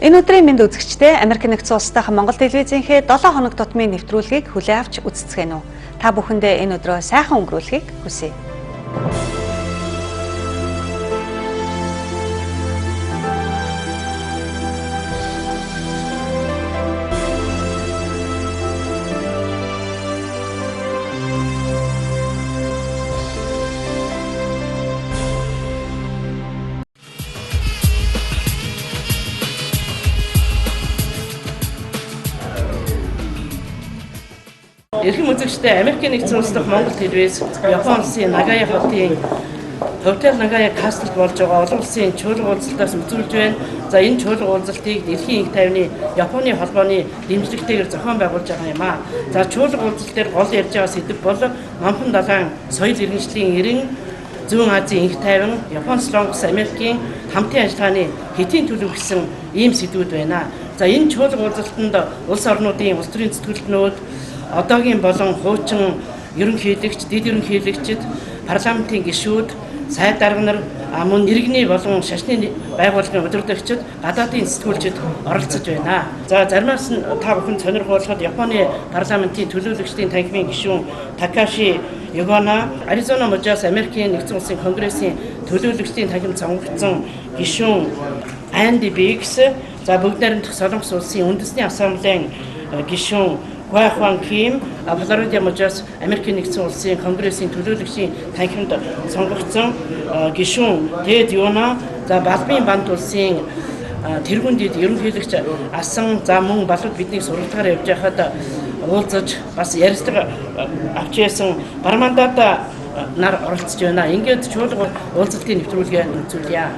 Энэ өдрийн мэнд үзэгчдээ Америк нэгдсэн улсынхаа Монгол телевизийнхээ 7 хоног тутмын нэвтрүүлгийг хүлээн авч үздэцгээнэ үү. Та бүхэндээ энэ өдрөө сайхан өнгөрүүлэхийг хүсье. Эрхэм үзэгчдээ Америк нэгдсэн улс дахь Монгол телевиз Япон улсын Нагая хотын Хотел Нагая кастлд болж байгаа олон улсын чуулга уулзалтаас үзүүлж байна. За энэ чуулга уулзалтыг дэлхийн их тайвны Японы холбооны дэмжлэгтэйгээр зохион байгуулж байгаа юм аа. За чуулга уулзалт дээр гол ярьж байгаа сэдэв бол Номхон далайн соёл иргэншлийн 90 Зүүн Азийн их тайван Япон Солонгос Америкийн хамтын ажиллагааны хэдийн төлөв гэсэн ийм сэдвүүд байна. За энэ чуулга уулзалтанд улс орнуудын улс төрийн зүтгэлтнүүд одоогийн болон хуучин ерөнхийлөгч, дэд ерөнхийлөгчд, парламентын гишүүд, сайд дарга нар, мөн иргэний болон шашны байгууллагын удирдагчид, гадаадын сэтгүүлчид оролцож байна. За заримаас нь та бүхэн сонирхолтой Японы парламентын төлөөлөгчдийн танхимын гишүүн Такаши Югона, Аризона мужаас Америкийн нэгдсэн улсын конгрессийн төлөөлөгчдийн танхимд сонгогдсон гишүүн Анди Бикс, за бүгд найрамдах Солонгос улсын үндэсний ассамблеийн гишүүн Хуан Ким, Флорида мужаас Америкийн нэгдсэн улсын конгрессийн төлөөлөгчийн танхимд сонгогдсон гишүүн Тэд Юна, за Балбын бант улсын тэргүүн дэд ерөнхийлөгч асан за мөн балууд бидний сургалтаар явж байхад уулзаж бас ярилцлага авч яасан Бармандата нар оролцож байна. Ингээд чуулга уулзалтын нэвтрүүлгээ үзүүлье.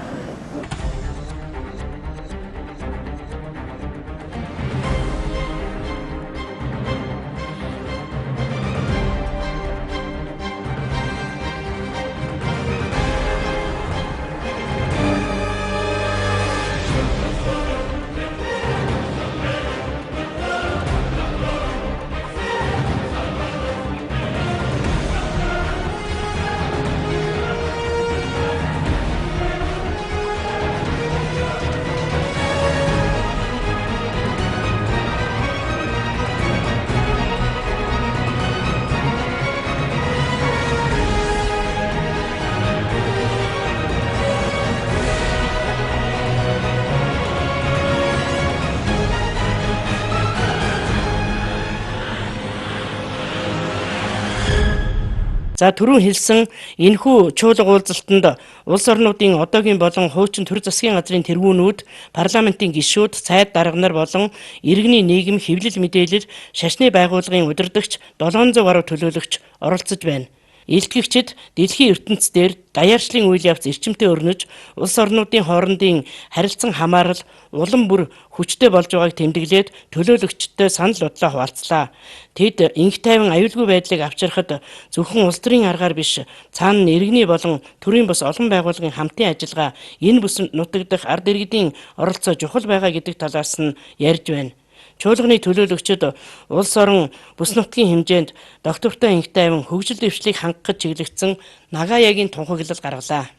За түрүүн хэлсэн энэхүү чуулга уулзалтанд улс орнуудын одоогийн болон хуучин төр засгийн газрын тэргүүнүүд, парламентын гишүүд, сайд дарга нар болон иргэний нийгэм хэвлэл мэдээлэл, шашны байгууллагын удирдагч 700 гаруй төлөөлөгч оролцож байна. Илтгэгчид дэлхийн ертөнцийн даяаршлын үйл явц эрчимтэй өрнөж, улс орнуудын хоорондын харилцан хамаарал улам бүр хүчтэй болж байгааг тэмдэглээд төлөөлөгчдтэй санал бодлоо хуваалцлаа. Тэд инх тайван аюулгүй байдлыг авчрахад зөвхөн улс төрийн аргаар биш, цаана нь иргэний болон төрийн бус олон байгууллагын хамтын ажиллагаа энэ бүсэнд нутагдах ард иргэдийн оролцоо чухал байгаа гэдэг талаас нь ярьж байна. Чуулганы төлөөлөгчид улс орон бүс нутгийн хэмжээнд доктортой инх тайван хөгжил дэвшлийг хангахад чиглэгдсэн Нагаягийн тунхаглал гаргалаа.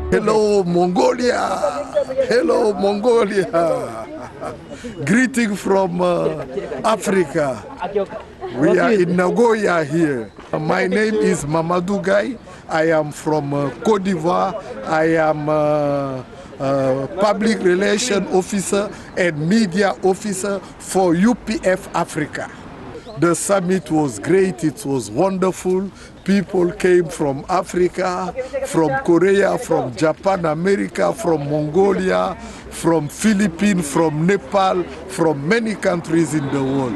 Hello, Mongolia! Hello, Mongolia! Greeting from Africa. We are in Nagoya here. My name is Mamadou Guy. I am from Côte d'Ivoire. I am public relation officer and media officer for UPF Africa. The summit was great. It was wonderful. People came from Africa, from Korea, from Japan, America, from Mongolia, from Philippines, from Nepal, from many countries in the world.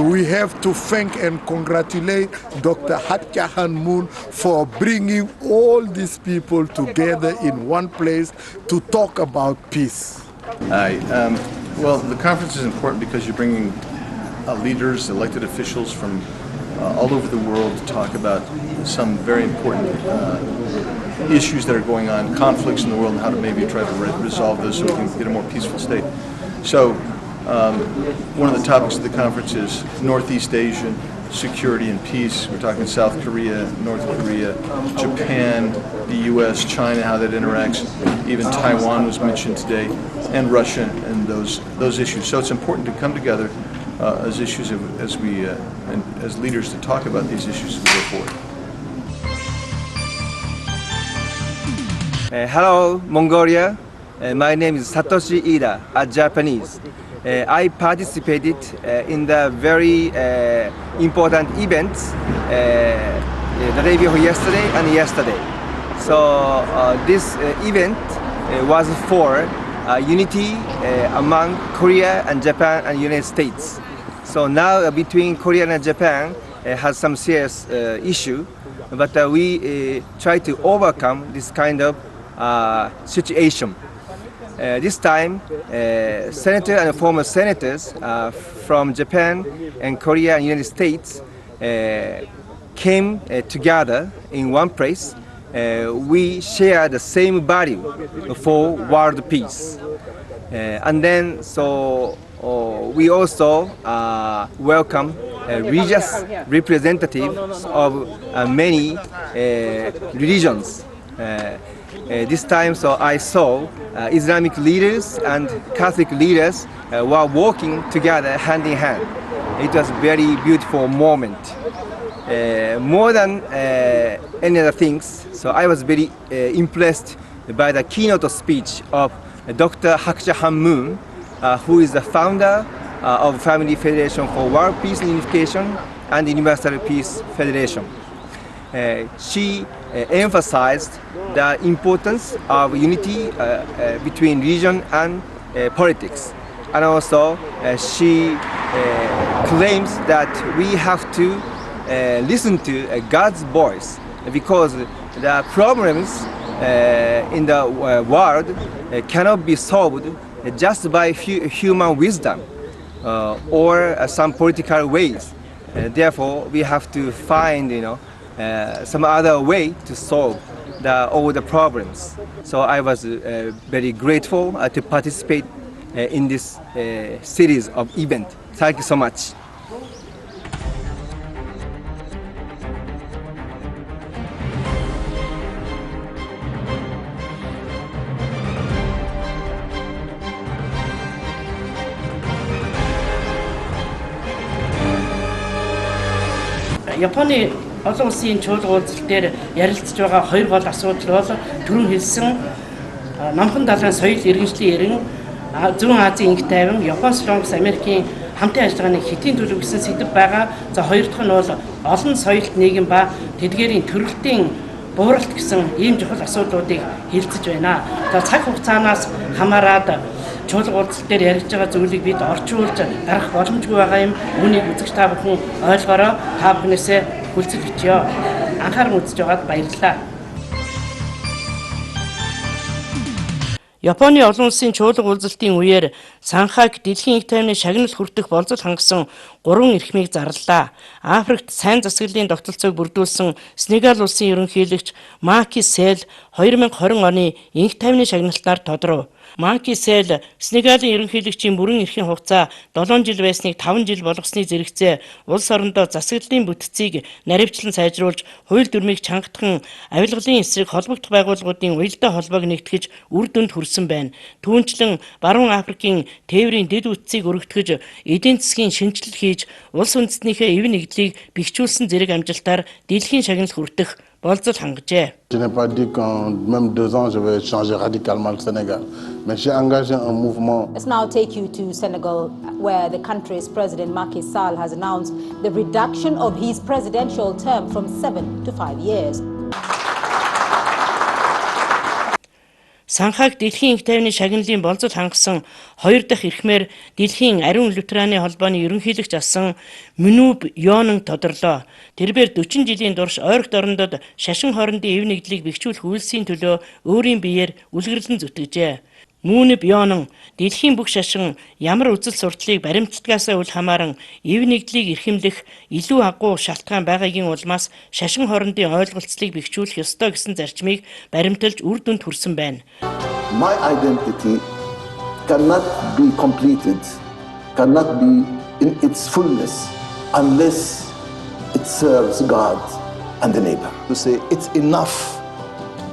We have to thank and congratulate Dr. Hakchahan Moon for bringing all these people together in one place to talk about peace. Well, the conference is important because you're bringing leaders, elected officials from all over the world to talk about some very important issues that are going on, conflicts in the world, and how to maybe try to resolve those so we can get a more peaceful state. So one of the topics of the conference is Northeast Asia, security and peace. We're talking South Korea, North Korea, Japan, the U.S., China, how that interacts. Even Taiwan was mentioned today, and Russia, and those issues. So it's important to come together as issues as we and as leaders to talk about these issues as we go forward. Hello, Mongolia. My name is Satoshi Ida, a Japanese. I participated in the very important events the day before yesterday and yesterday. So this event was for unity among Korea and Japan and United States. So now between Korea and Japan has some serious issue, but we try to overcome this kind of situation. This time, senator and former senators from Japan and Korea and United States came together in one place. We share the same value for world peace. And then, so we also welcome religious representatives of many religions. This time, so I saw Islamic leaders and Catholic leaders were working together hand in hand. It was a very beautiful moment. More than any other things, so I was very impressed by the keynote speech of Dr. Hakchahan Moon, who is the founder of Family Federation for World Peace and Unification and Universal Peace Federation. She emphasized the importance of unity between religion and politics. And also she claims that we have to listen to God's voice, because the problems in the world cannot be solved just by human wisdom or some political ways. Therefore, we have to find, some other way to solve all the problems. So I was very grateful to participate in this series of events. Thank you so much. Японы олон улсын чуулга уулзалт дээр ярилцж байгаа хоёр гол асуудал бол түрүүн хэлсэн номхон далайн соёл иргэншлийн эрен, Зүүн Азийн инх тайван, Япон, Солонгос, Америкийн хамтын ажиллагааны хэтийн төлөв гэсэн сэдэв байгаа. За хоёр дахь нь бол олон соёлт нийгэм ба тэдгээрийн төрөлтийн бууралт гэсэн ийм чухал асуудлуудыг хэлцэж байна. За цаг хугацаанаас хамаарад чуулга уулзалт дээр яригдж байгаа зүйлийг бид орчуулж гаргах боломжгүй байгаа юм. Үүнийг үзэгч та бүхэн ойлгоорой. Та бүхнээсээ хүлцэж бичье. Анхааран үзэж байгаад баярлалаа. Японы олон улсын чуулга уулзалтын үеэр Санхайг дэлхийн их тайвны шагнал хүртэх болзол хангасан 3 эрхмийг зарлалаа. Африкт сайн засаглалын тогтолцоог бүрдүүлсэн Сенегал улсын ерөнхийлөгч Маки Сэл 2020 оны инх тайвны шагналтаар тодоров. Маки Сэл Сенегалийн ерөнхийлөгчийн бүрэн эрхийн хугацаа 7 жил байсныг 5 жил болгосны зэрэгцээ улс орондоо засаглалын бүтцийг наривчлан сайжруулж, хууль дүрмийг чангатхан, авилгалын эсрэг холбогдох байгууллагуудын уялдаа холбоог нэгтгэж үр дүнд хүрсэн байна. Түүнчлэн Баруун Африкийн тээврийн дэд үтцийг өргөтгөж, эдийн засгийн шинжилэл хийж, улс үндэстнийхээ эв нэгдлийг бэхжүүлсэн зэрэг амжилтаар дэлхийн шагнал хүртэх болцол хангажээ. Je n'ai pas dit qu'en même 2 ans, je vais changer radicalement le Sénégal. Mais j'ai engagé un mouvement. Let's now take you to Senegal, where the country's president Macky Sall has announced the reduction of his presidential term from 7 to 5 years. Санхаг дэлхийн их тайвны шагналын болцол хангасан 2 дахь эрхмээр дэлхийн ариун лютераны холбооны ерөнхийлөгч асан Мүнүб Ёнон тодорлоо. Тэрээр 40 жилийн турш ойрогт орондод шашин хоорондын эв нэгдлийг бэхжүүлэх үйлсийн төлөө өөрийн биеэр үлгэрлэн зүтгэжээ. Мүнүб Ёнон дэлхийн бүх шашин ямар үзэл сурталыг баримтлагаасаа үл хамааран эв нэгдлийг эрхэмлэх илүү агуу шалтгаан байгаагийн улмаас шашин хоорондын ойлголцлыг бэхжүүлэх ёстой гэсэн зарчмыг баримталж үр дүнд хүрсэн байна. My identity cannot be completed, cannot be in its fullness unless it serves God and the neighbor. To say it's enough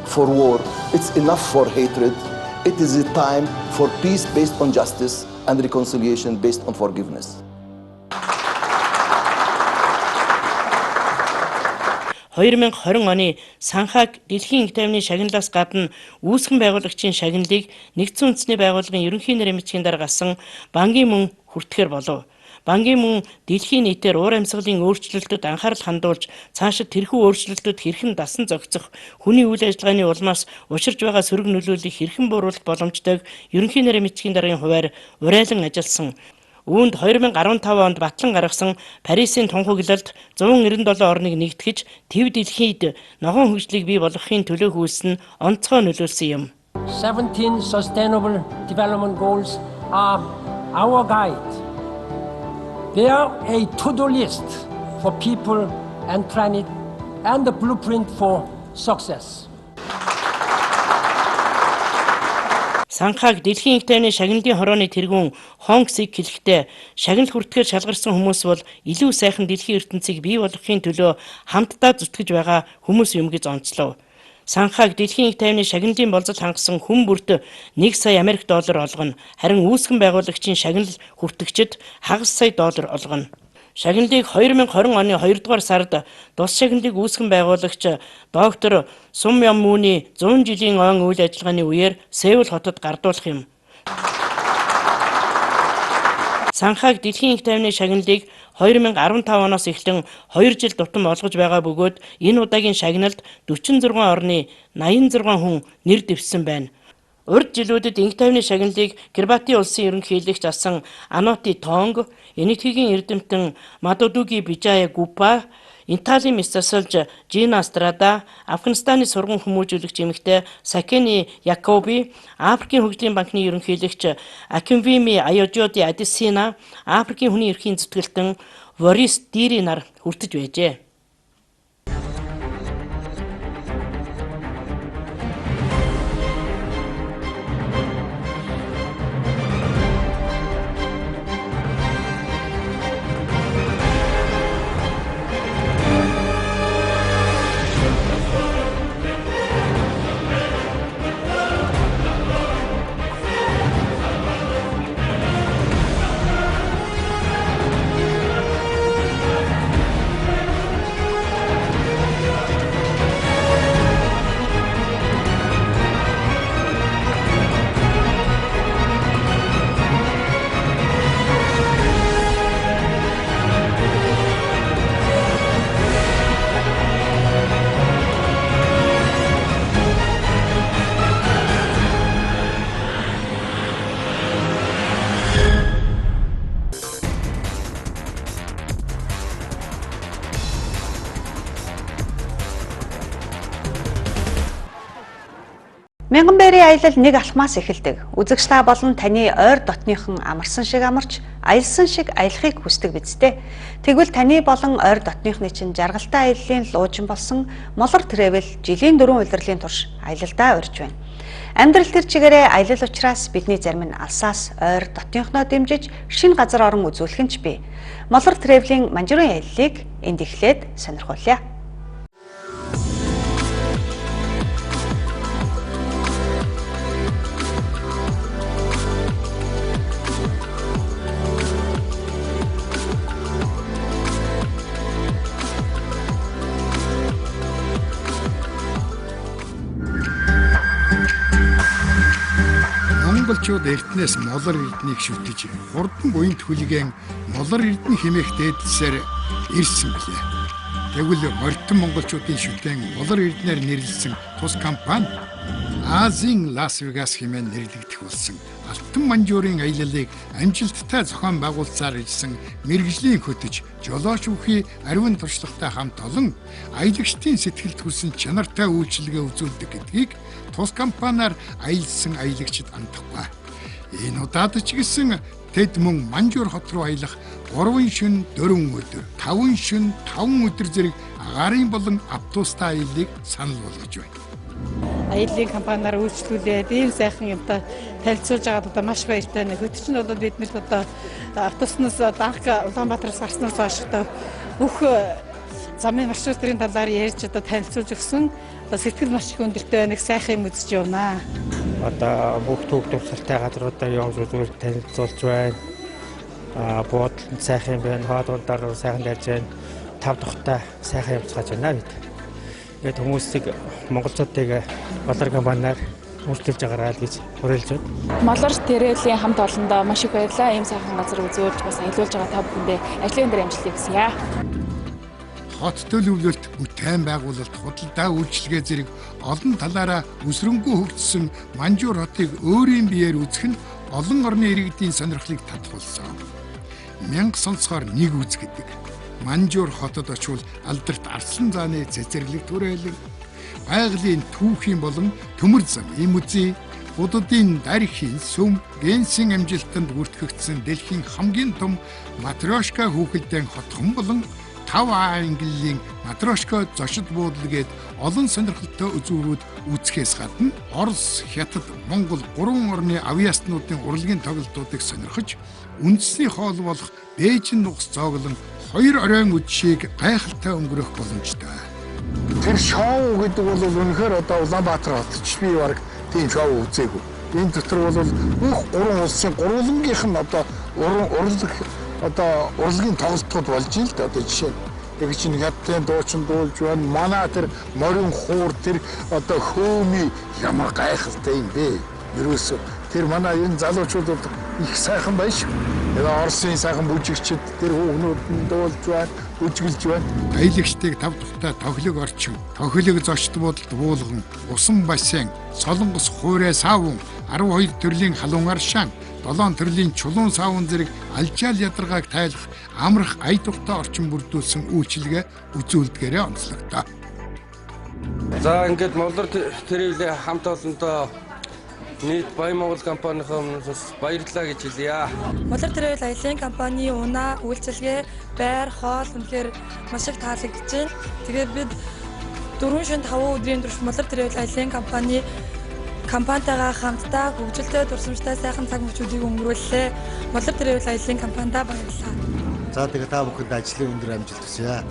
for war, it's enough for hatred. It is a time for peace based on justice and reconciliation based on forgiveness. 2020 оны Санхаг дэлхийн их тайвны шагналаас гадна үүсгэн байгуулагчийн шагналыг нэгдсэн үндэсний байгууллагын ерөнхий нэрийн бичгийн дараа гасан бангийн мөн хүртэхээр болов. Бангийн мөн дэлхийн нийтээр уур амьсгалын өөрчлөлтөд анхаарал хандуулж цаашид тэрхүү өөрчлөлтөд хэрхэн дасан зохицох хүний үйл ажиллагааны улмаас учирж байгаа сөрөг нөлөөллийг хэрхэн бууруулах боломжтойг ерөнхий нэрийн бичгийн даргын хуваар урайлан ажилласан. Үүнд 2015 онд батлан гаргасан Парисын тунхаглалд 197 орныг нэгтгэж төв дэлхийд ногоон хөгжлийг бий болгохын төлөө хүүлсэн онцгой нөлөөлсөн юм. 17 Sustainable Development Goals are our guide. They are a to-do list for people and planet and the blueprint for success. Санхаг дэлхийн их тайвны шагналын хорооны тэргүүн Хонгсыг хэлэхдээ шагнал хүртгэхээр шалгарсан хүмүүс бол илүү сайхан дэлхийн ертөнцийг бий болгохын төлөө хамтдаа зүтгэж байгаа хүмүүс юм гэж онцлов. Санхаг дэлхийн их тайвны шагналын болцол хангасан хүн бүрт 1 сая Америк доллар олгоно. Харин үүсгэн байгуулагчийн шагнал хүртэгчид хагас сая доллар олгоно. Шагналыг 2020 оны 2 дугаар сард тус шагналыг үүсгэн байгуулагч доктор Сум Ям Мууны 100 жилийн он үйл ажиллагааны үеэр Сеул хотод гардуулах юм. Санхаг дэлхийн их тайвны шагналыг 2015 оноос эхлэн 2 жил тутам олгож байгаа бөгөөд энэ удаагийн шагналд 46 орны 86 хүн нэр дэвссэн байна. Урд жилүүдэд инх тайвны шагналыг Кирбати улсын ерөнхийлөгч асан Анути Тонг, Энэтхэгийн эрдэмтэн Мадудуги Бижая Гупа, Италийн мэс засалж Жина Страда, Афганистаны сургууль хүмүүжүүлэгч эмэгтэй Сакени Якоби, Африкийн хөгжлийн банкны ерөнхийлөгч Акинвими Айожоди Адисина, Африкийн хүний эрхийн зүтгэлтэн Ворис Дири нар хүртэж байжээ. Гранbery аялал нэг алхмаас эхэлдэг. Үзэгч та болон таны ойр дотныхон амарсан шиг амарч, аялсан шиг аялахыг хүсдэг биз дээ. Тэгвэл таны болон ойр дотныхны чинь жаргалтай аяллаа луужин болсон Molor Travel жилийн 4 улирлын турш аялалдаа урьж байна. Амьдрал төр чигээрээ аялал учраас бидний зарим нь алсаас ойр дотныхноо дэмжиж шинэ газар орон үзүүлэх нь ч бий. Molor Travel-ийн манжурын аяллыг энд эхлээд сонирхуулъя. монголчууд эрдэнэс молор эрднийг шүтэж, хурдан буянт хүлгэн молор эрдэн хэмээх дээдлсээр ирсэн билээ. Тэгвэл морьтон монголчуудын шүтэн молор эрднээр нэрлсэн тус компани Азийн Лас Вегас хэмээн нэрлэгдэх болсон алтан манжуурын аяллыг амжилттай зохион байгуулсаар ирсэн мэрэгжлийн хөтөч жолооч бүхий ариун туршлагатай хамт олон аялагчдын сэтгэлд хүрсэн чанартай үйлчилгээ үзүүлдэг гэдгийг тус компаниар аялсан аялагчид андахгүй. Энэ удаад ч гэсэн тэд мөн Манжуур хот руу аялах 3 шөнө 4 өдөр, 5 шөнө 5 өдөр зэрэг агарын болон автобустай аяллыг санал болгож байна. Аяллаа компаниар үйлчлүүлээд ийм сайхан юмтай танилцуулж байгаад одоо маш баяртай нэг хөтөч нь бол биднэрт одоо автобуснаас Дахь Улаанбаатараас гарснаас хойш одоо бүх замын маршрутын талаар ярьж одоо танилцуулж өгсөн. Одоо сэтгэл маш их өндөртэй нэг сайхан юм үзэж явнаа. Одоо бүх төв тусалтай газруудаа явж үзүүл танилцуулж байна. Буудлын сайхан юм байна. Хоолундаар сайхан дайж байна. Тав тухтай сайхан явцгааж байна бид. Тэгээд хүмүүсийг монголчуудыг Молор компаниар үйлчилж байгаарай гэж уриалж байна. Молор Travel-ийн хамт олондоо маш их баярлалаа. Ийм сайхан газар үзүүлж бас аялуулж байгаа та бүхэндээ ажлын дээр амжилт хүсье. Хот төлөвлөлт, бүтээн байгуулалт, худалдаа үйлчилгээ зэрэг олон талаараа үсрэнгүй хөгжсөн Манжуур хотыг өөрийн биеэр үзэх нь олон орны иргэдийн сонирхлыг татгуулсан. Мянга сонсохоор нэг үз гэдэг. Манжуур хотод очивол алдарт арслан зааны цэцэрлэг түрээлэг, байгалийн түүхийн болон төмөр замын музей, буддын дархийн сүм, генсийн амжилтанд бүртгэгдсэн дэлхийн хамгийн том матрешка хүүхэлдэйн хотхон болон 5 ангиллын матрешка зочид буудлын гээд олон сонирхолтой үзүүрүүд үзэхээс гадна Орос, Хятад, Монгол 3 орны авиаснуудын урлагийн тоглолтуудыг сонирхож, үндэсний хоол болох Бээжин нугас зооглон 2 оройн үдшийг гайхалтай өнгөрөх боломжтой. Тэр шоу гэдэг бол үнэхээр одоо Улаанбаатар хотч би баг тийм шоу үзээгүй. Энэ дотор бол бүх 3 улсын гурвангийнх нь одоо урлагийн тоглолтууд болж ийн л дээ. Одоо жишээ нэг чинь хятадын дуучин дуулж байна. Манай тэр морин хуур тэр одоо хөөми ямар гайхалтай юм бэ. Ерөөсөө тэр манай энэ залуучууд их сайхан байна шүү. Оросын сайхан бүжигчид тэр хүүхнүүд нь дуулж байна, бүжиглж байна. Аялагчдыг тав тухтай тоглог орчин, тоглог зочд буудалд буулган, усан бассейн, солонгос хуурай саавун, 12 төрлийн халуун аршаан, 7 төрлийн чулуун саавун зэрэг алжаал ядаргааг тайлах амрах ая тухтай орчин бүрдүүлсэн үйлчилгээ үзүүлдгээрээ онцлогдоо. За ингээд Молор Travel хамт олондоо нийт Баян Монгол компанийнхаас баярлалаа гэж хэлье. Molor Travel аялын компани унаа үйлчилгээ, байр, хоол үнэхээр маш их таалагдж байна. Тэгээд бид 4 шөнө 5 өдрийн турш Molor Travel аялын компанитайгаа хамтдаа хөгжилтэй дурсамжтай сайхан цаг мөчүүдийг өнгөрүүллээ. Molor Travel аялын компанидаа баярлалаа. За тэгээд та бүхэнд ажлын өндөр амжилт хүсье.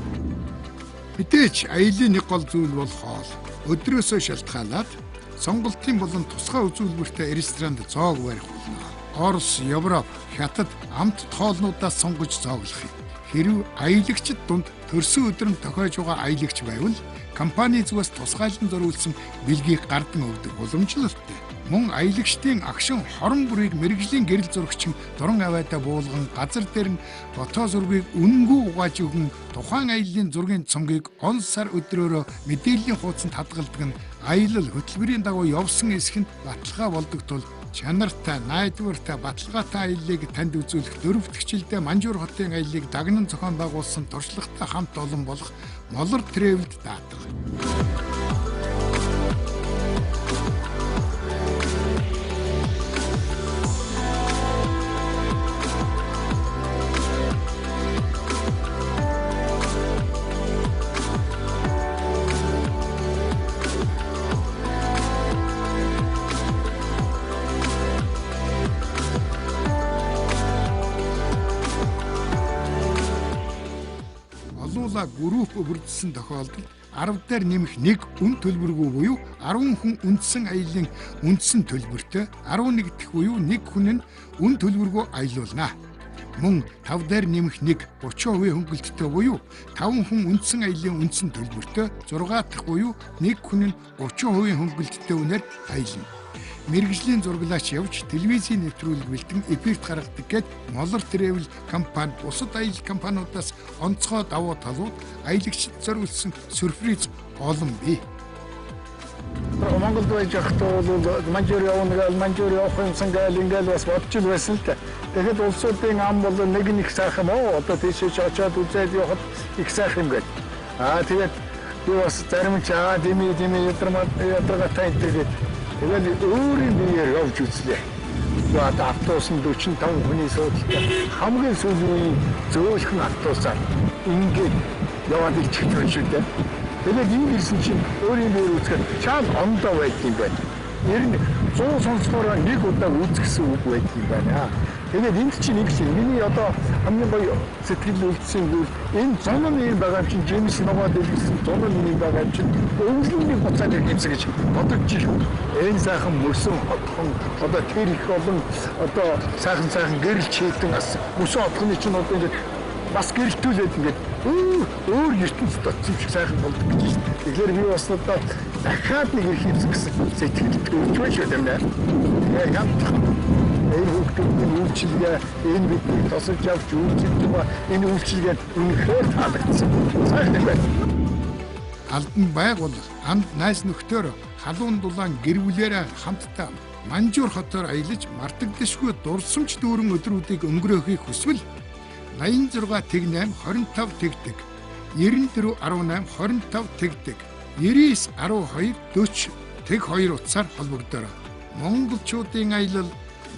Мэдээж аялын нэг гол зүйл бол хоол. Өдрөөсөө шалтгаалаад сонголтын болон тусгай үзүүлбэртэй ресторанд зоог барих болно. Орос, Европ, Хятад амт тоолнуудаас сонгож зооглох юм. Хэрв аялагчид дунд төрсөн өдрөнд тохиож байгаа аялагч байвал компани зүгээс тусгайлан зориулсан бэлгийг гардан өгдөг уламжлалтай. Мөн аялагчдын агшин хорон бүрийг мэрэгжлийн гэрэл зурагчин дуран авайдаа буулган газар дээр нь фото зургийг үнэнгүй угааж өгөн тухайн аяллаа зургийн цомгийг он сар өдрөөрөө мэдээллийн хуудсанд хадгалдаг нь аялал хөтөлбөрийн дагуу явсан эсэх нь баталгаа болдог тул чанартай, найдвартай, баталгаатай аяллыг танд үзүүлэх дөрөвдөгчлөлтэй Манжуур хотын аяллыг дагнан зохион байгуулсан туршлагатай хамт олон болох Molor Travel-д даатах. Групп бүрдсэн тохиолдолд 10 дээр нэмэх нэг үн төлбөргүй буюу 10 хүн үндсэн аяллаа үндсэн төлбөртэй 11 дэх буюу нэг хүн нь үн төлбөргүй аялуулна. Мөн 5 дээр нэмэх нэг 30% хөнгөлөлттэй буюу 5 хүн үндсэн аяллаа үндсэн төлбөртэй 6 дахь буюу нэг хүн нь 30% хөнгөлөлттэй үнээр аялна. мэргэжлийн зураглаач явж телевизийн нэвтрүүлэг бэлтэн эфирт гаргадаг гэд Molor Travel компани бусад аялал компаниудаас онцгой давуу талууд аялагчид зориулсан сюрприз олон бий. Монголд байж байхдаа бол Манжуур явах юмсан гаал ингээл бас бодож л байсан л та. Тэгэхэд улсуудын ам бол нэг нь их сайхан оо одоо тийшээ очиад үзээд явахад их сайхан юм гээд. Тэгээд би бас зарим ч дими ядаргатай тэгээд өөрийн биеэр явж үзлээ. Тэгээд автобусанд 45 хүний суудалтай хамгийн сүүлийн зөөлхөн автобусаар ингээд яваад ирчих юм шүү дээ. Тэгээд энэ ирсэн чинь өөрийн биеэр үзэхэд чаал ондоо байт юм байна. Ер нь 100 сонсохоор нэг удаа үзгэсэн үг байт юм байна. Тэгээд энд чинь нэг шиг миний одоо хамгийн гоё сэтгэл үйлдсэн зүйл энэ зонон юм байгаа чинь Джеймс ногоод илгэсэн зонон юм байгаа чинь өнгөлөний буцаад ирсэн гэж бодож ирв. Энэ сайхан мөсөн хотхон одоо тэр их олон одоо сайхан гэрэл чийдэн бас мөсөн хотхны чинь одоо ингэ бас гэрэлтүүлээд ингээд өөр ертөнцид очсон шиг сайхан болдог гэж байна. Тэгэхээр би бас одоо дахиад нэг их хийх гэсэн сэтгэл төрж байна шүү дээ. Тэгээд янтхан энэ хүүхдүүдийн үйлчилгээ энэ бидний тосолж явж үйлчилж байгаа энэ үйлчилгээ үнэхээр таалагдсан. Сайхан байна. Алдан байгууллага хамт найз нөхдөөр халуун дулаан гэр бүлээрээ хамтдаа Манжуур хотоор аялаж мартагдашгүй дурсамж дүүрэн өдрүүдийг өнгөрөөхийг хүсвэл 86 тэг 8 25 тэгдэг 94 18 25 тэгдэг 99 12 40 тэг 2 утсаар холбогдороо. Монголчуудын аялал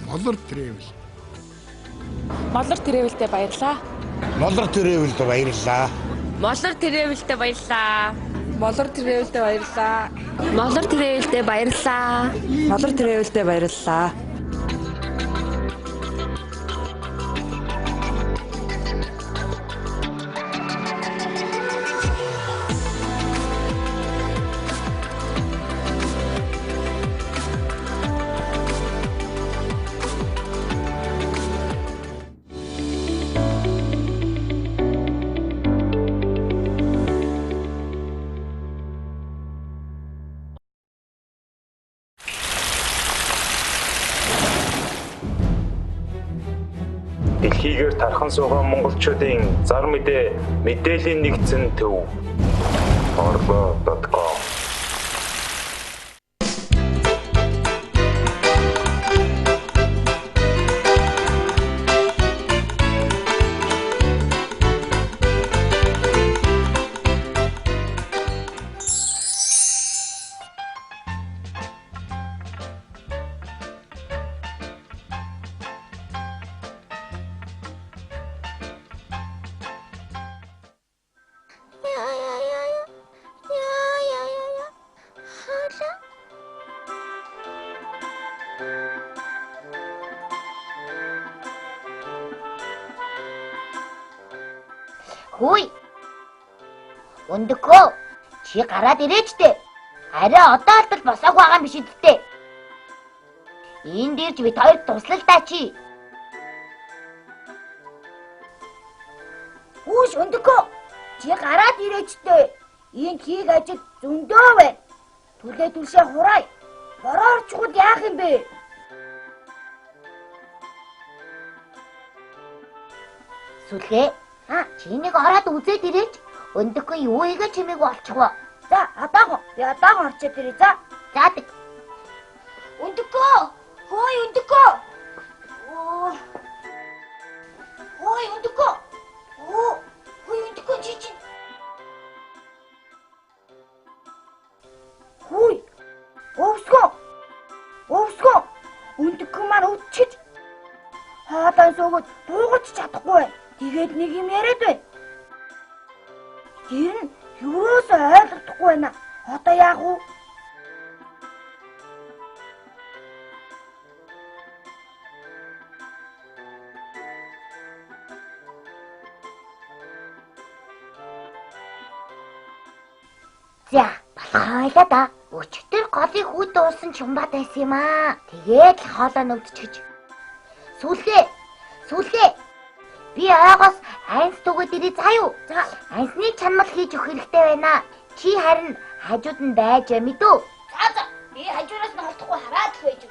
Molor Travel. Molor Travel-тэй баярлаа. Molor Travel-тэй баярлаа. Molor Travel-тэй баярлаа. Molor Travel-тэй баярлаа. Molor Travel-тэй баярлаа. Molor Travel-тэй баярлаа. Дэлхийгээр тархан суугаа монголчуудын зар мэдээ мэдээллийн нэгдсэн төв orlo.com. Хөөе. Өндөгөө чи гараад ирээч дээ. Арай одоо алтал босоог байгаа юм биш үсттэй. Энд дэрж бид хоёр туслалдаа чи. Хөөш өндөгөө чи гараад ирээч дээ. Энд хийх ажил зөндөө байна. Түлээ түлшээ хураа. Бороорчгууд яах юм бэ? Сүлгээ чи нэг ороод үзээд ирээч. Өндөгөө юу игээ чимээг болчихвоо. За одоо орчоод ирээ. За. Заадаг. Өндөгөө. Хөөе өндөгөө. Хөөе өндөгөө. Хөөе өндөгөө чи. Хөөе. Өвсгөө. Өндөгөө маань өччих. Хаалаа суугаад буугач чадахгүй байна. Тэгээд нэг юм яриад байна. Тэр нь юусоо ойлгохгүй байна. Одоо яах вэ? За, болохойлоо да. Өчтөр голын хүүд уусан чумбат байсан юм аа. Тэгээд л хоолоо нүвдчихэж. Сүлгээ. Би айгоос айнс түгээд ирээ заа юу? За, айнсны чанмал хийж өгөх хэрэгтэй байна. Чи харин хажууд нь байж мэдүү. За, би хажуураас нь холдохгүй хараад л байж.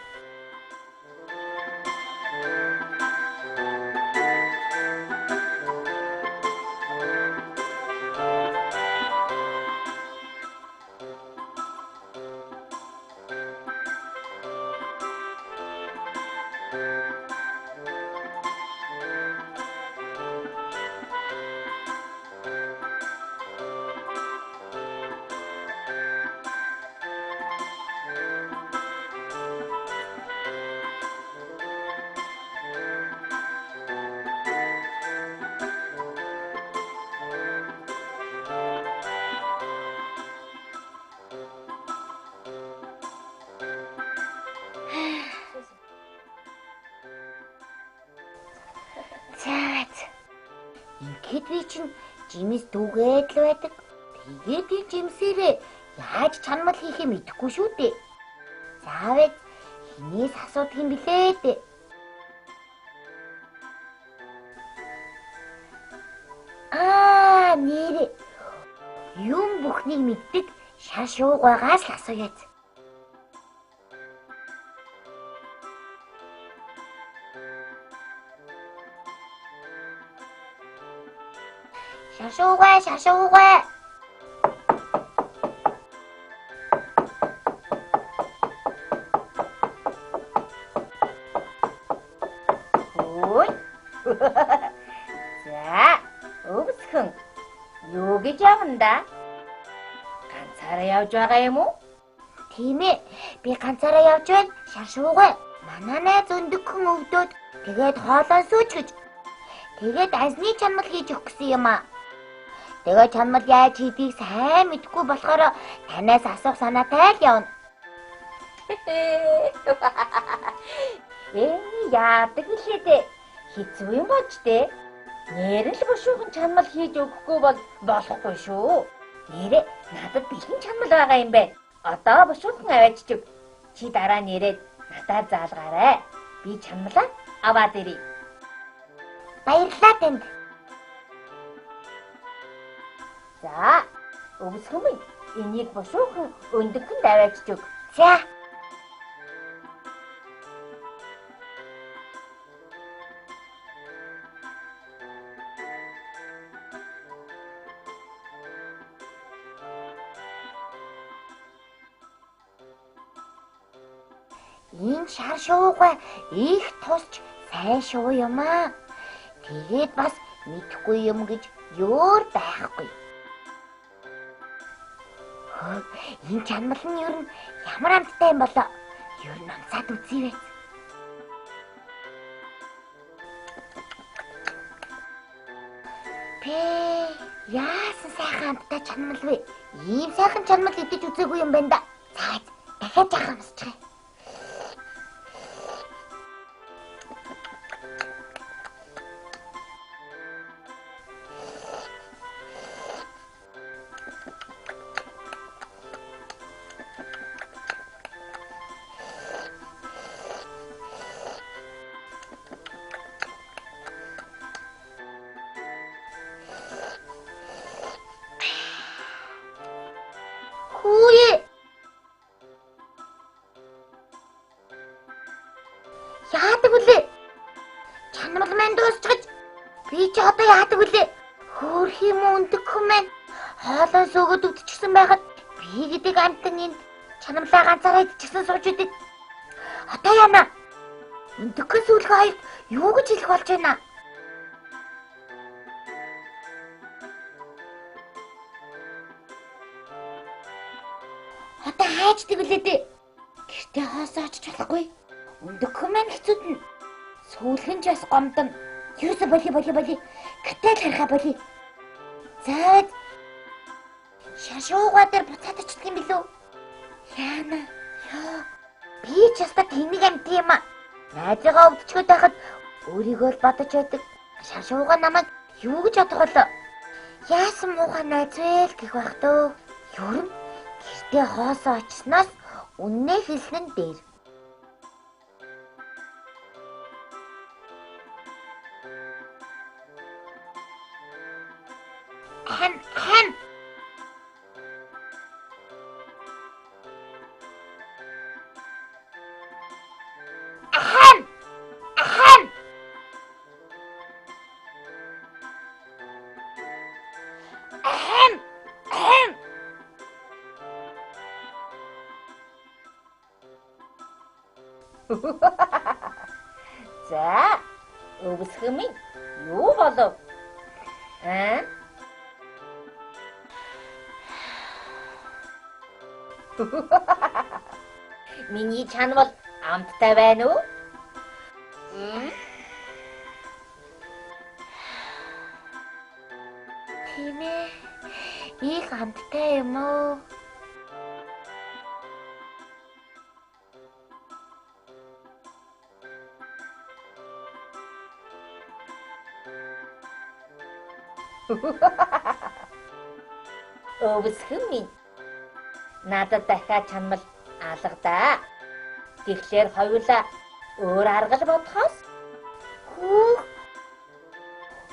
Тэгэхэд би чинь жимс дүүгээд л байдаг. Тэгээд би жимсээрээ яаж чанмал хийхээ мэдэхгүй шүү дээ. Заавал хинээс асуудаг юм билээ дээ. Нэрээ. Юм бүхнийг мэддэг шар шууг байгаас л асууяац. Шар шуугаа. Ой. За, өвсгөн. Юу гэж явна? Ганцаараа явж байгаа юм уу? Тийм ээ. Би ганцаараа явж байна. Шар шуугаа. Манай найз өндөгхөн өвдөд тэгээд хоолоо сууч гэж. Тэгээд азны чанмал хийж өгөх гэсэн юм аа. Тэгээд чанмал яаж хийдгийг сайн мэдэхгүй болохоор танаас асуух санаатай л явна. Яадаг лээ дээ. Хэцүү юм болж дээ. Нэрэн л бушуухан чанмал хийж өгөхгүй бол болохгүй шүү. Нэрээ надад бэлэн чанмал байгаа юм байна. Одоо бушуухан аваачиж өг. Чи дараа нэрээд надад заалгаарай. Би чанмалаа аваад ирье. Баярлалаа танд. За, өвсгөн минь энийг бушуухан өндөгхөнд аваачиж өг. За. Энэ шар шуугаа их тусч сайн шуу юм аа. Тэгээд бас мэдхгүй юм гэж ёор байхгүй. Энэ чанмал нь ер нь ямар амттай юм болоо? Ер нь амсаад үзье. Яасан сайхан амттай чанмал вэ? Ийм сайхан чанмал идэж үзээгүй юм байна да. За, дахиад жаахан амсчихъя. Яадаг үлээ? Чанмал маань дуусчихж. Би ч одоо яадаг үлээ? Хөөх юм өндөгхөн маань хоолоо сөөгөд өвдчихсэн байхад би гэдэг амтан энд чанмалаа ганцаараа идчихсэн сууж идэг. Одоо яана? Өндөгхөн сүүлгөө хоёрт юу гэж хэлэх болж байна? Одоо хайчдаг үлээ дээ. Гэртээ хоосоо очиж болохгүй. Өндөгхөн маань хэцүүднэ. Сүүлхэн ч бас гомдон. Юусе боли. Гэтэл харахаа боли. Заад. Шашуугаа дээр буцаад очдөг юм билүү? Яана. Ёо. Би ч яста тэнэг амт юм аа. Найзгаа өвдчихэд байхад өөрийгөө л бодож байдаг. Шашуугаа намайг юу гэж бодох болоо? Яасан муухай найз вэ л гэх байх дөө. Ёрн гэртээ хоосоо очсноос үннээ хэлсэн нь дээр. Хэн. За, өвсгөн минь юу болов? Миний чанмал амттай байна уу? Тийм ээ. Их амттай юм уу? Өвсгөн минь. Надад дахиад чанмал алгадаа. Тэгэхээр хоёулаа өөр арга бодохоос.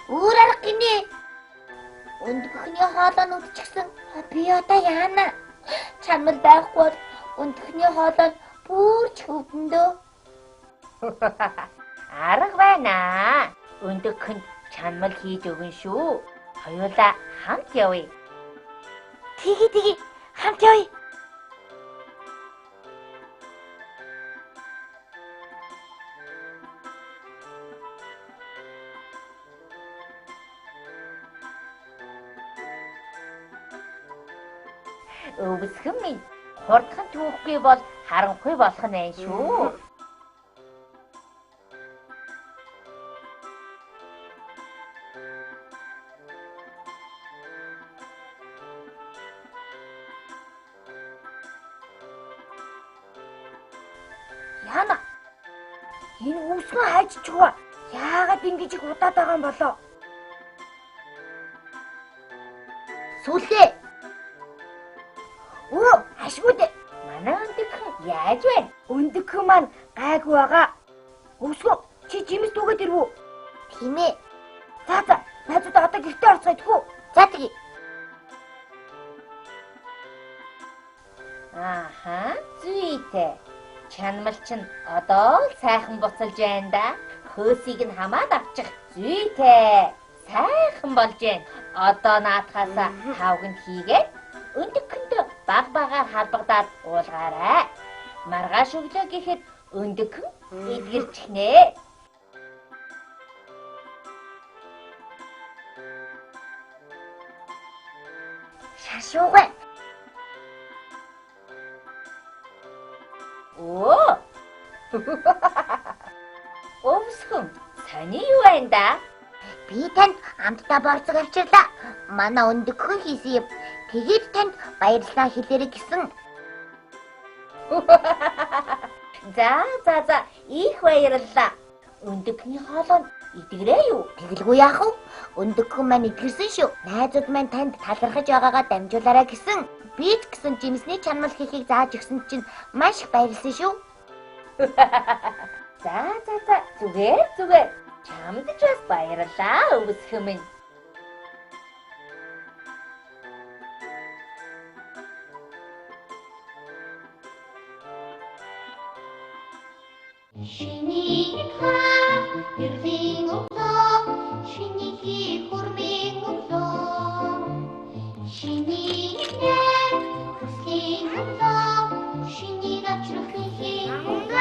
Өөр арга гинэ. Өндөхний хоолой нь үдчихсэн. Би одоо яана? Чанмал байхгүй бол өндөхний хоолой нь бүрч хөвдөндөө. Арга байна. Өндөхөнд чанмал хийж өгнө шүү. Хоёулаа хамт явъя. Тгий хамт явъя. Өвсгөн минь хурдхан түүхгүй бол харанхуй болох нь байна шүү. Яна. Энэ өвсгөн хайччихва. Яагаад ингэж их удаад байгаа юм болоо? Сүлээ. Ашгууд манай өндөхөн яаж вэ? Өндөхөн маань гайгүй байгаа. Өвсгөө чи жимс дүүгээд ирвүү? Тийм ээ. За найзууд одоо гэртээ орцгоо идэхүү. За тэгье. Зүйтэй. Чанмал чинь одоо л сайхан буцалж байна да. Хөөсийг нь хамаад авчих. Зүйтэй. Сайхан болж байна. Одоо наадхаасаа тавганд хийгээд өндөхөндөө баг-багаар халбагдаад уулгаарай. Маргааш өглөө гэхэд өндөхөн эдгэрчихнэ. Шашуугай. Өвсгөн, сони юу байна да? Би танд амттай борцог авчирлаа. Манай өндөхөн хийсэн юм. Тэгээд танд баярлалаа хэлээрэй гэсэн. За, их баярлалаа. Өндөхний хоолой идэгрээ юу? Тэгэлгүй яах вэ? Өндөхөн маань идгэрсэн шүү. Найзууд маань танд талархаж байгаагаа дамжуулаарай гэсэн. Би ч гэсэн жимсний чанмал хийхийг зааж өгсөн чинь маш их баярлсан шүү. За, зүгээр. Чамд ч бас баярлалаа өвсгөн минь. Шиний ерлийн өглөө, шиний хурмын өглөө. Шиний хүслийн өглөө, шиний навчрахын өглөө.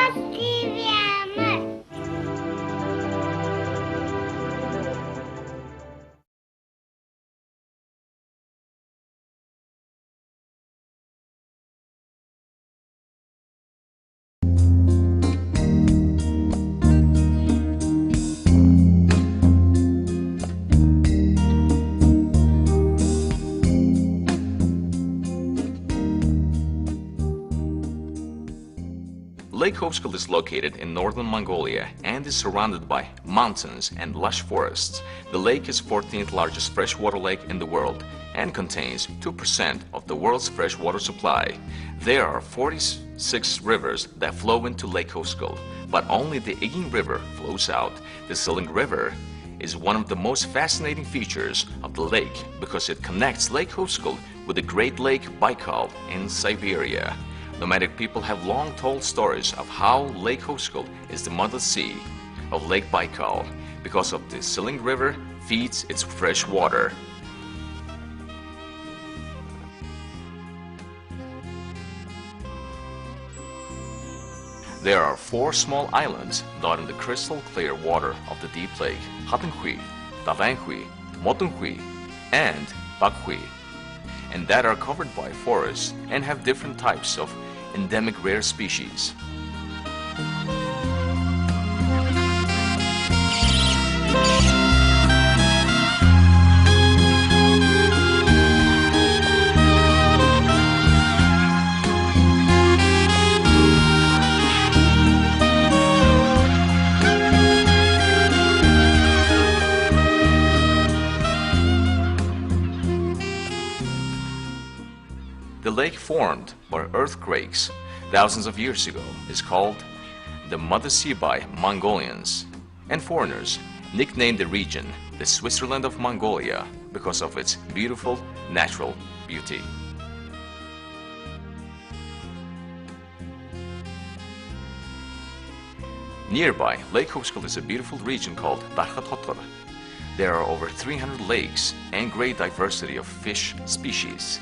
Lake Hovsgol is located in northern Mongolia and is surrounded by mountains and lush forests. The lake is 14th largest freshwater lake in the world and contains 2% of the world's freshwater supply. There are 46 rivers that flow into Lake Hovsgol, but only the Igin River flows out. The Siling River is one of the most fascinating features of the lake because it connects Lake Hovsgol with the Great Lake Baikal in Siberia. Nomadic people have long told stories of how Lake Hovsgol is the mother sea of Lake Baikal because of the Siling River feeds its fresh water. There are 4 small islands dotting the crystal clear water of the deep lake: Hatanhui, Davanhui, Motunhui, and Bakhui, and that are covered by forests and have different types of endemic rare species. lake formed by earthquakes thousands of years ago is called the Mother Sea by Mongolians, and foreigners nicknamed the region the Switzerland of Mongolia because of its beautiful natural beauty. Nearby, Lake Hovsgol is a beautiful region called Дахь. There are over 300 lakes and great diversity of fish species.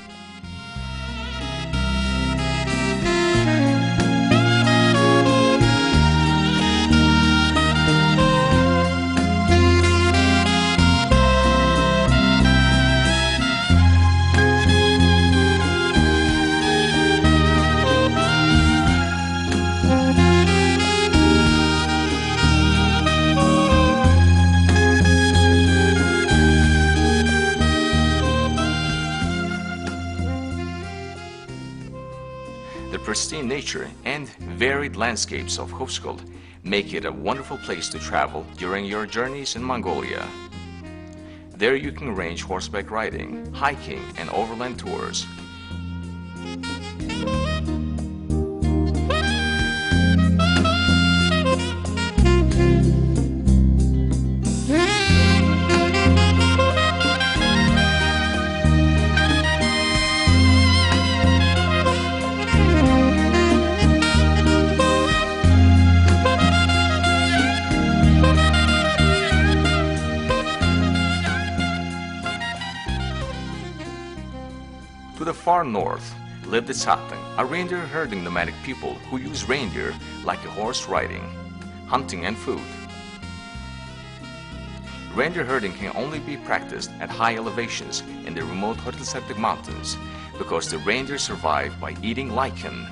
The pristine nature and varied landscapes of Hovsgol make it a wonderful place to travel during your journeys in Mongolia. There you can arrange horseback riding, hiking, and overland tours. To the far north live the Tsatang, a reindeer herding nomadic people who use reindeer like a horse riding, hunting and food. Reindeer herding can only be practiced at high elevations in the remote Hortelsartig mountains because the reindeer survive by eating lichen.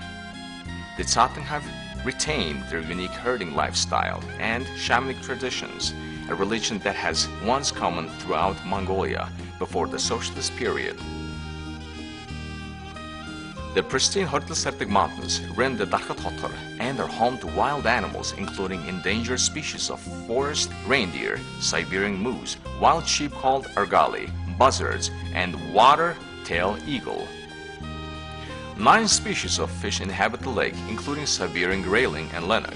The Tsatang have retained their unique herding lifestyle and shamanic traditions, a religion that has once common throughout Mongolia before the socialist period. The pristine Hortelsartig mountains rim the Дахь and are home to wild animals including endangered species of forest reindeer, Siberian moose, wild sheep called argali, buzzards, and water-tail eagle. 9 species of fish inhabit the lake, including Siberian grayling and lenok.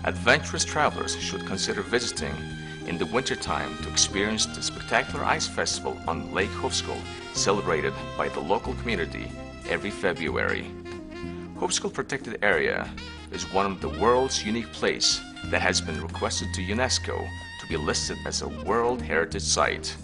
Adventurous travelers should consider visiting in the wintertime to experience the spectacular ice festival on Lake Hovsgol, celebrated by the local community every February. Hovsgol Protected Area is one of the world's unique places that has been requested to UNESCO to be listed as a World Heritage Site.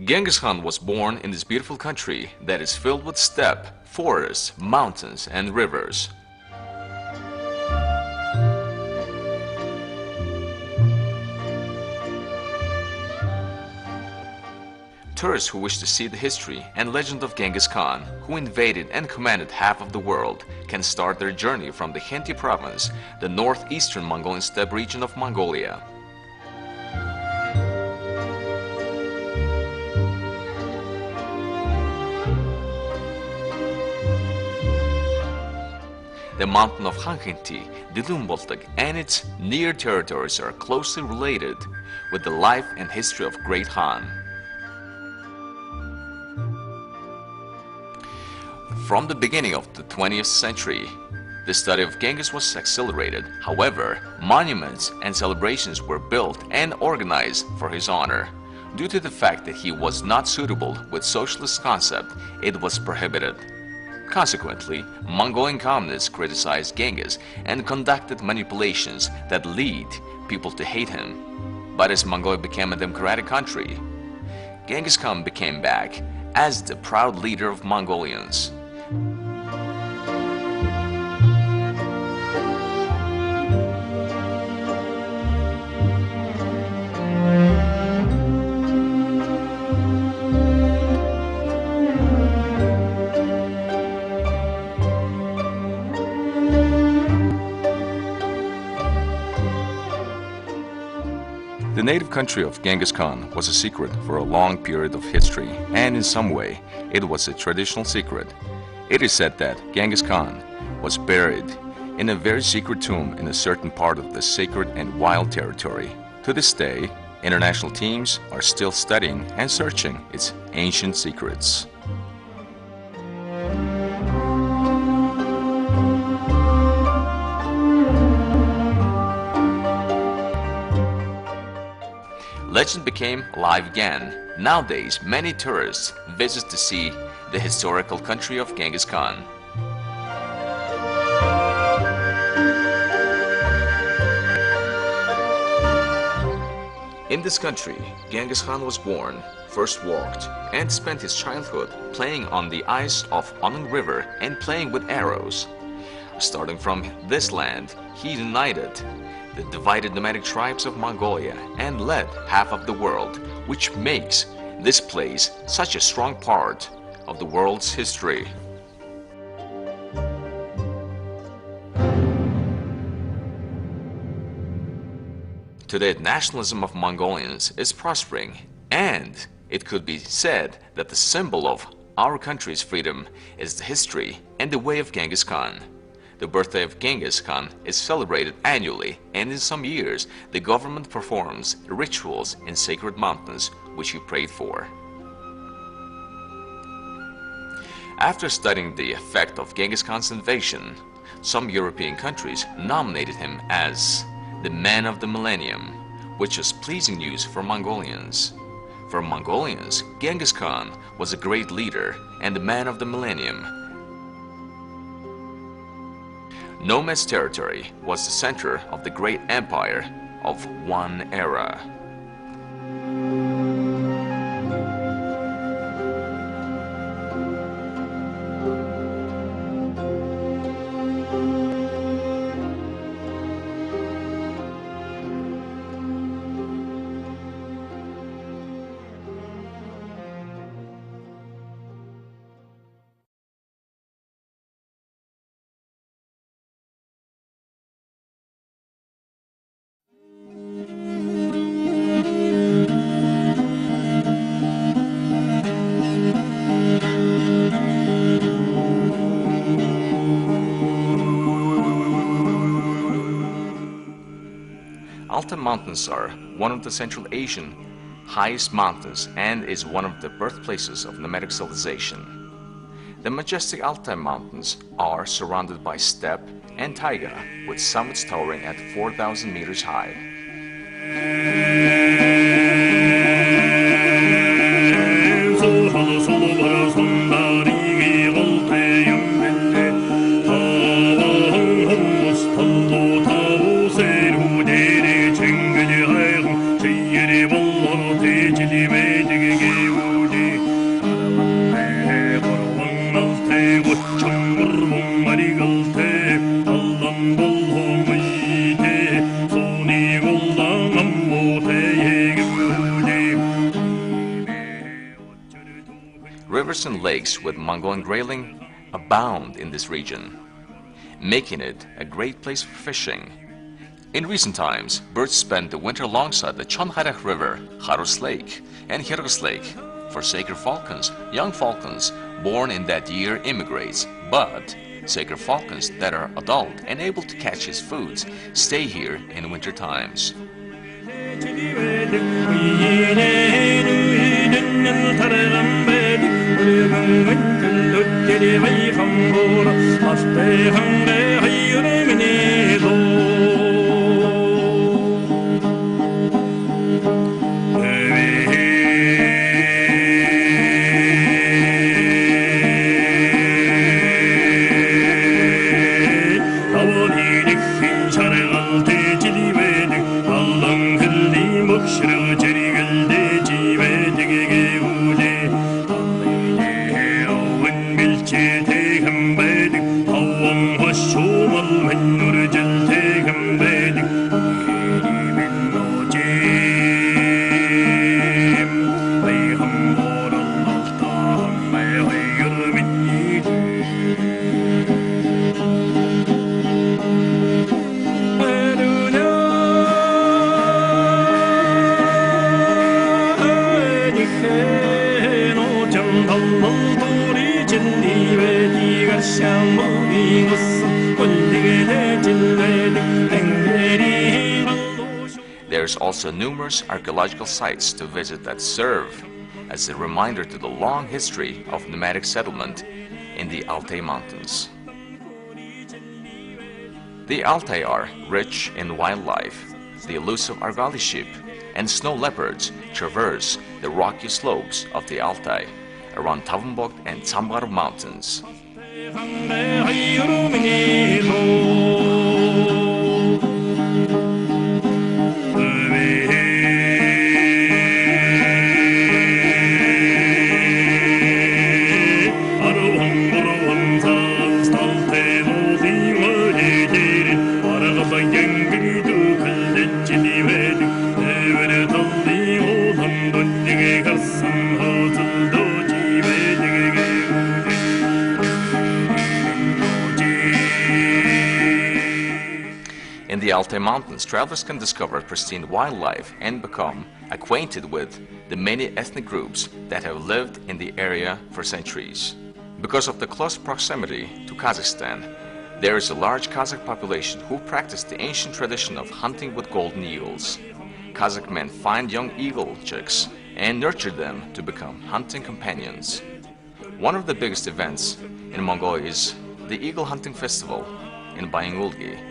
Genghis Khan was born in this beautiful country that is filled with steppe, forests, mountains, and rivers. Tourists who wish to see the history and legend of Genghis Khan, who invaded and commanded half of the world, can start their journey from the Khenty province, the northeastern Mongolian steppe region of Mongolia. The mountain of Khenty, Dilumboltag, and its near territories are closely related with the life and history of Great Khan. From the beginning of the 20th century, The study of Genghis was accelerated. However, monuments and celebrations were built and organized for his honor. Due to the fact that he was not suitable with socialist concept, it was prohibited. Consequently, Mongolian communists criticized Genghis and conducted manipulations that lead people to hate him. But as Mongolia became a democratic country, Genghis Khan became back as the proud leader of Mongolians. The native country of Genghis Khan was a secret for a long period of history, and in some way, it was a traditional secret. It is said that Genghis Khan was buried in a very secret tomb in a certain part of the sacred and wild territory. To this day, international teams are still studying and searching its ancient secrets. Legend became alive again. Nowadays, many tourists visit to see the historical country of Genghis Khan. In this country, Genghis Khan was born, first walked, and spent his childhood playing on the ice of Onang River and playing with arrows. Starting from this land, he united the divided nomadic tribes of Mongolia and led half of the world, which makes this place such a strong part of the world's history. Today, nationalism of Mongolians is prospering, and it could be said that the symbol of our country's freedom is the history and the way of Genghis Khan. The birthday of Genghis Khan is celebrated annually, and in some years, the government performs rituals in sacred mountains which he prayed for. After studying the effect of Genghis Khan's invasion, some European countries nominated him as the man of the millennium, which is pleasing news for Mongolians. For Mongolians, Genghis Khan was a great leader and the man of the millennium. Nomad's territory was the center of the great empire of one era. Altai Mountains are one of the Central Asian highest mountains and is one of the birthplaces of nomadic civilization. The majestic Altai Mountains are surrounded by steppe and taiga, with summits towering at 4,000 meters high. Rivers and lakes with Mongolian grayling abound in this region, making it a great place for fishing. In recent times, birds spend the winter alongside the Chonharek River, Harus Lake, and Hirgus Lake. For sacred falcons, young falcons born in that year immigrates, but sacred falcons that are adult and able to catch his foods stay here in winter times. There's also numerous archaeological sites to visit that serve as a reminder to the long history of nomadic settlement in the Altai Mountains. The Altai are rich in wildlife. The elusive Argali sheep and snow leopards traverse the rocky slopes of the Altai around Tavunbog and Tsamgar mountains. In the Altai Mountains, travelers can discover pristine wildlife and become acquainted with the many ethnic groups that have lived in the area for centuries. Because of the close proximity to Kazakhstan, there is a large Kazakh population who practice the ancient tradition of hunting with golden eagles. Kazakh men find young eagle chicks and nurture them to become hunting companions. One of the biggest events in Mongolia is the Eagle Hunting Festival in Bayangulgi,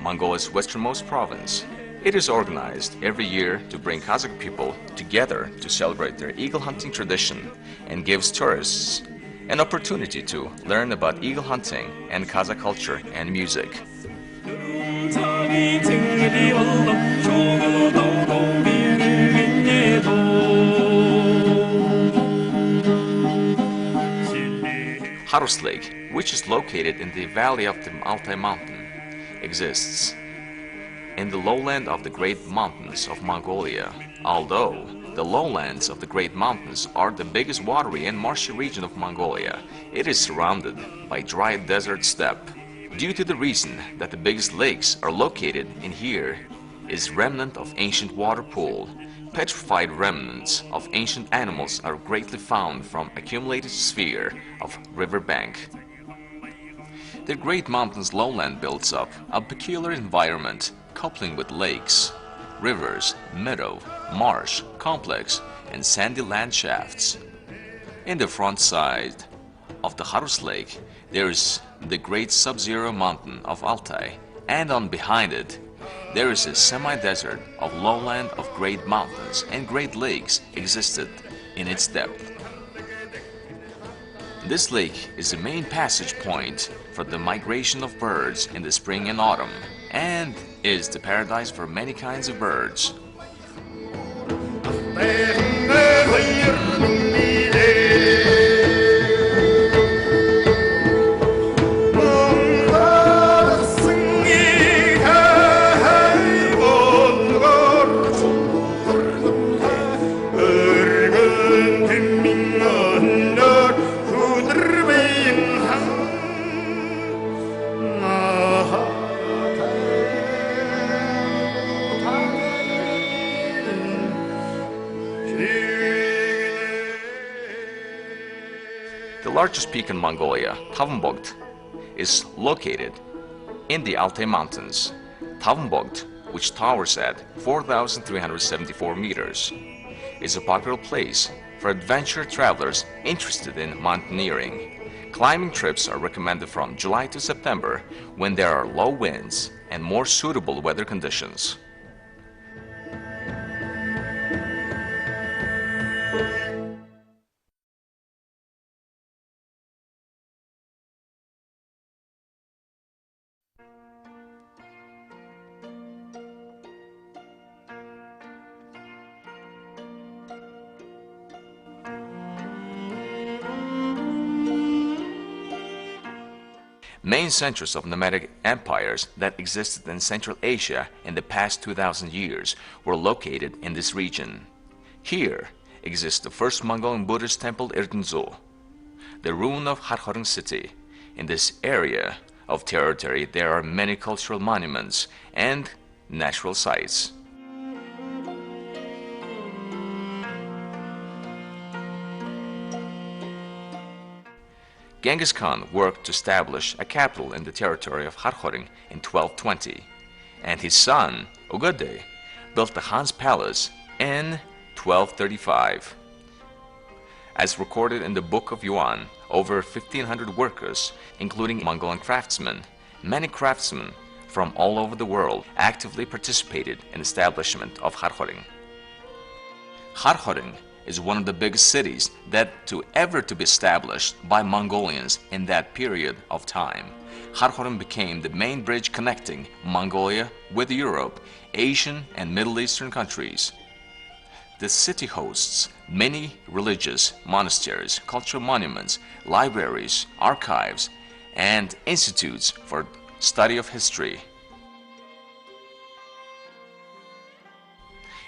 Mongolia's westernmost province. It is organized every year to bring Kazakh people together to celebrate their eagle hunting tradition and gives tourists an opportunity to learn about eagle hunting and Kazakh culture and music. Harus Lake, which is located in the valley of the Altai Mountain, exists in the lowland of the Great Mountains of Mongolia. Although the lowlands of the Great Mountains are the biggest watery and marshy region of Mongolia, it is surrounded by dry desert steppe. Due to the reason that the biggest lakes are located in here is remnant of ancient water pool. Petrified remnants of ancient animals are greatly found from accumulated sphere of riverbank. The Great Mountains lowland builds up a peculiar environment coupling with lakes, rivers, meadow, marsh, complex, and sandy landshafts. In the front side of the Harus Lake, there is the Great Sub-Zero Mountain of Altai, and on behind it, there is a semi-desert of lowland of great mountains and great lakes existed in its depth. This lake is the main passage point for the migration of birds in the spring and autumn, and is the paradise for many kinds of birds. The largest peak in Mongolia, Tavunbog, is located in the Altai Mountains. Tavunbog, which towers at 4,374 meters, is a popular place for adventure travelers interested in mountaineering. Climbing trips are recommended from July to September when there are low winds and more suitable weather conditions. Main centers of nomadic empires that existed in Central Asia in the past 2,000 years were located in this region. Here exists the first Mongolian Buddhist temple Erdnzu, the ruin of Harkhorung city. In this area of territory there are many cultural monuments and natural sites. Genghis Khan worked to establish a capital in the territory of Kharkhoring in 1220, and his son, Ugade, built the Khan's palace in 1235. As recorded in the Book of Yuan, over 1,500 workers, including Mongolian craftsmen, many craftsmen from all over the world actively participated in the establishment of Kharkhoring. Kharkhoring is one of the biggest cities that ever to be established by Mongolians in that period of time. Kharkhoring became the main bridge connecting Mongolia with Europe, Asian and Middle Eastern countries. The city hosts many religious monasteries, cultural monuments, libraries, archives, and institutes for study of history.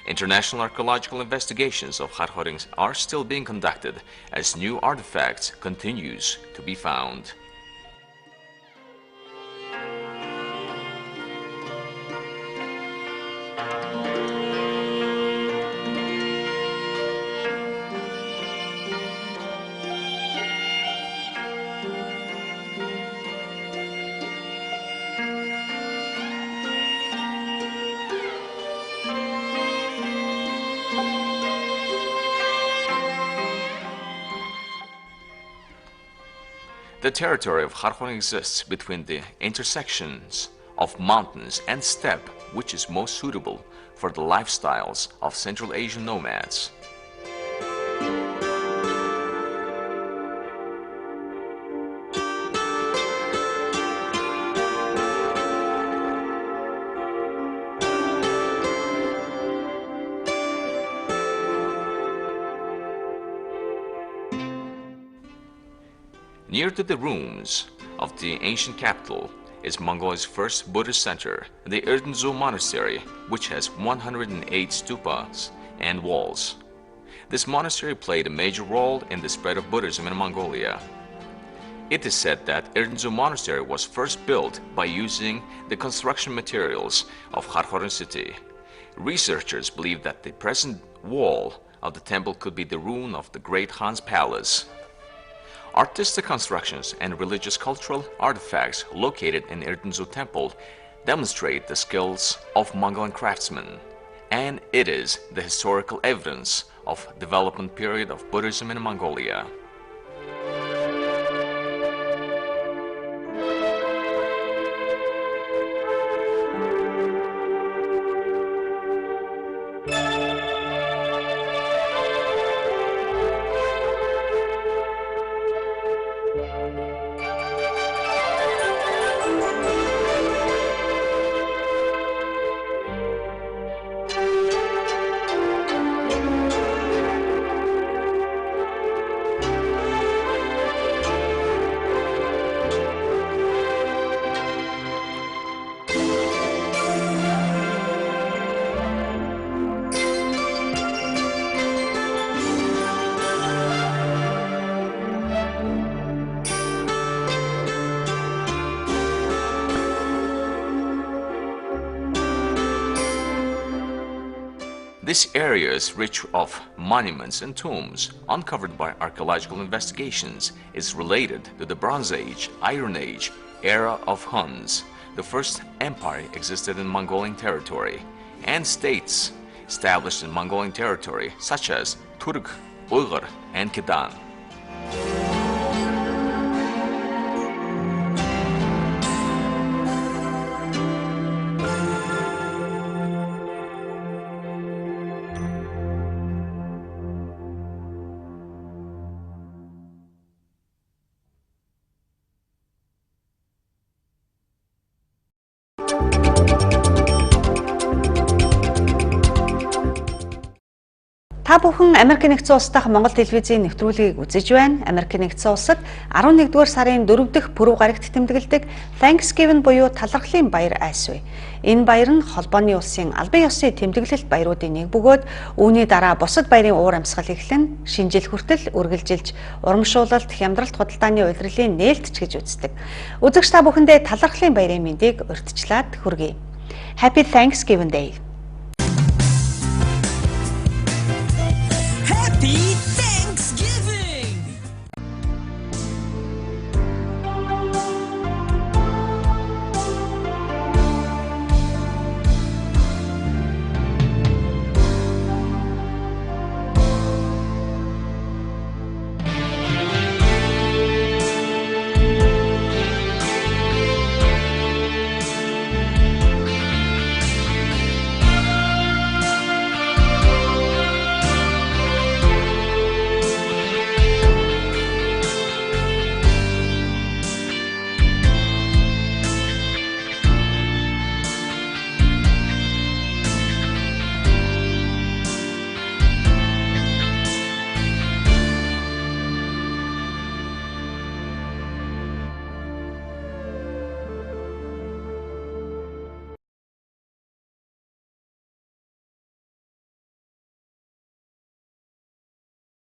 International archaeological investigations of Kharkhoring are still being conducted as new artifacts continues to be found. The territory of Kharkhoring exists between the intersections of mountains and steppe, which is most suitable for the lifestyles of Central Asian nomads. Near to the ruins of the ancient capital is Mongolia's first Buddhist center, the Erdenzhou Monastery, which has 108 stupas and walls. This monastery played a major role in the spread of Buddhism in Mongolia. It is said that Erdenzhou Monastery was first built by using the construction materials of Kharkhoring city. Researchers believe that the present wall of the temple could be the ruin of the great Khan's palace. Artistic constructions and religious cultural artifacts located in Erdenzhou Temple demonstrate the skills of Mongolian craftsmen, and it is the historical evidence of development period of Buddhism in Mongolia. This area is rich of monuments and tombs uncovered by archaeological investigations. Is related to the Bronze Age, Iron Age era of Huns. The first empire existed in Mongolian territory, and states established in Mongolian territory such as Turk, Uyghur, and Khitan. Та бүхэн Америк нэгдсэн улс дахь Монгол телевизийн нэвтрүүлгийг үзэж байна. Америк нэгдсэн улсад 11-р сарын 4 дахь пүрэв гарагт тэмдэглэдэг Thanksgiving буюу талархлын баяр айсвэ. Энэ баяр нь холбооны улсын албан ёсны тэмдэглэлт баяруудын нэг бөгөөд үүний дараа бусад баярын уур амьсгал эхлэн шинжил хүртэл үргэлжилж урамшуулалт, хямдралт худалдааны улирлын нээлтч гэж үздэг. Үзэгч та бүхэндээ талархлын баярын мэндийг урьдчилаад хүргэе. Happy Thanksgiving Day. Happy